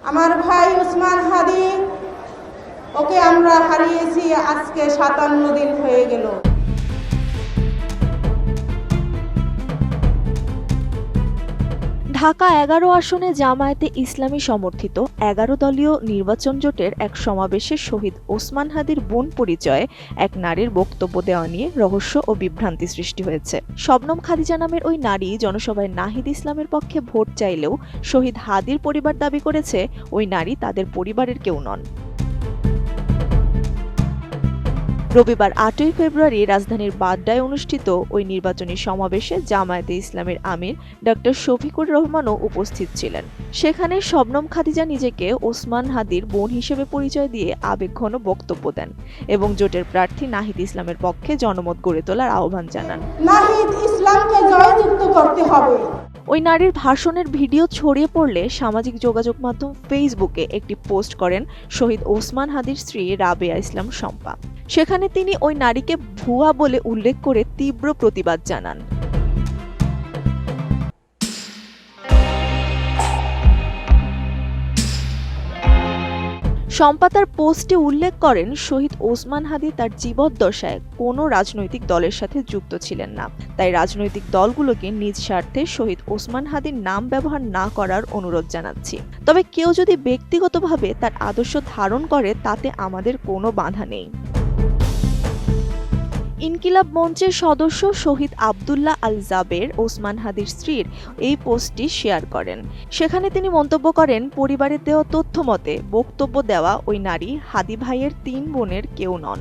আমার ভাই ওসমান হাদি, ওকে আমরা হারিয়েছি আজকে 57 দিন হয়ে গেল। ঢাকা ১১ আসনে জামায়াতে ইসলামী সমর্থিত ১১ দলীয় নির্বাচন জোটের এক সমাবেশে শহীদ ওসমান হাদির বোন পরিচয়ে এক নারীর বক্তব্য দেওয়া নিয়ে রহস্য ও বিভ্রান্তি সৃষ্টি হয়েছে। শবনম খাদিজা নামের ওই নারী জনসভায় নাহিদ ইসলামের পক্ষে ভোট চাইলেও শহীদ হাদির পরিবার দাবি করেছে ওই নারী তাদের পরিবারের কেউ নন। রবিবার ৮ই ফেব্রুয়ারি রাজধানীর বাড্ডায় অনুষ্ঠিত ওই নির্বাচনী সমাবেশে জামায়াতে ইসলামের আমির ডক্টর শফিকুর রহমানও উপস্থিত ছিলেন। সেখানে শবনম খাদিজা নিজেকে ওসমান হাদির বোন হিসেবে পরিচয় দিয়ে আবেগঘন বক্তব্য দেন এবং জোটের প্রার্থী নাহিদ ইসলামের পক্ষে জনমত গড়ে তোলার আহ্বান জানান। নাহিদ ইসলামকে জয়যুক্ত করতে হবে। ওই নারীর ভাষণের ভিডিও ছড়িয়ে পড়লে সামাজিক যোগাযোগ মাধ্যম ফেসবুকে একটি পোস্ট করেন শহীদ ওসমান হাদির স্ত্রী রাবেয়া ইসলাম শম্পা। সেখানে তিনি ওই নারীকে ভুয়া বলে উল্লেখ করে তীব্র প্রতিবাদ জানান। শম্পা তার পোস্টে উল্লেখ করেন শহীদ ওসমান হাদি তার জীবদ্দশায় কোনো রাজনৈতিক দলের সাথে যুক্ত ছিলেন না, তাই রাজনৈতিক দলগুলোকে নিজ স্বার্থে শহীদ ওসমান হাদির নাম ব্যবহার না করার অনুরোধ জানাচ্ছি। তবে কেউ যদি ব্যক্তিগতভাবে তার আদর্শ ধারণ করে তাতে আমাদের কোনো বাধা নেই। ইনকিলাব মঞ্চের সদস্য শহীদ আব্দুল্লাহ আল জাবের ওসমান হাদির স্ত্রীর এই পোস্টটি শেয়ার করেন। সেখানে তিনি মন্তব্য করেন, পরিবারের দেওয়া তথ্য মতে বক্তব্য দেওয়া ওই নারী হাদি ভাইয়ের ৩ বোনের কেউ নন।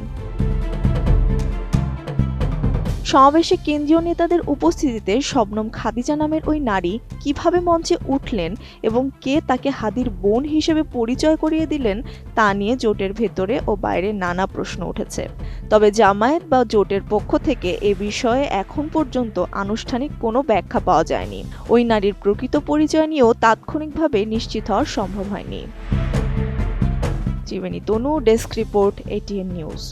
সমাবেশে কেন্দ্রীয় নেতাদের উপস্থিতিতে শবনম খাদিজা নামের ওই নারী কিভাবে মঞ্চে উঠলেন এবং কে তাকে হাদির বোন হিসেবে পরিচয় করিয়ে দিলেন তা নিয়ে জোটের ভেতরে ও বাইরে নানা প্রশ্ন উঠেছে। তবে জামায়াত বা জোটের পক্ষ থেকে এ বিষয়ে এখন পর্যন্ত আনুষ্ঠানিক কোনো ব্যাখ্যা পাওয়া যায়নি। ওই নারীর প্রকৃত পরিচয় নিয়েও তাৎক্ষণিকভাবে নিশ্চিত হওয়া সম্ভব হয়নি। জীবনী তনু, ডেস্ক রিপোর্ট, ATN নিউজ।